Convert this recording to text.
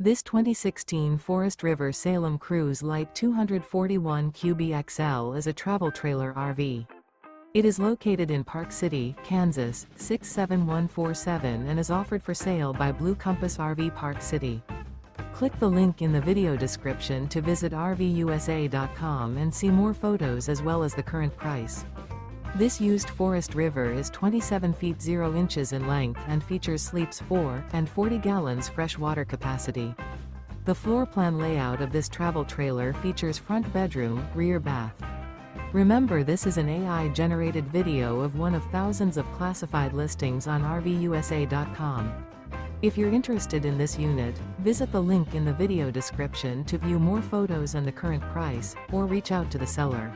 This 2016 Forest River Salem Cruise Lite 241 QBXL is a travel trailer RV. It is located in Park City, Kansas, 67147 and is offered for sale by Blue Compass RV Park City. Click the link in the video description to visit RVUSA.com and see more photos as well as the current price. This used Forest River is 27 feet 0 inches in length and features sleeps 4 and 40 gallons fresh water capacity. The floor plan layout of this travel trailer features front bedroom, rear bath. Remember, this is an AI-generated video of one of thousands of classified listings on RVUSA.com. If you're interested in this unit, visit the link in the video description to view more photos and the current price, or reach out to the seller.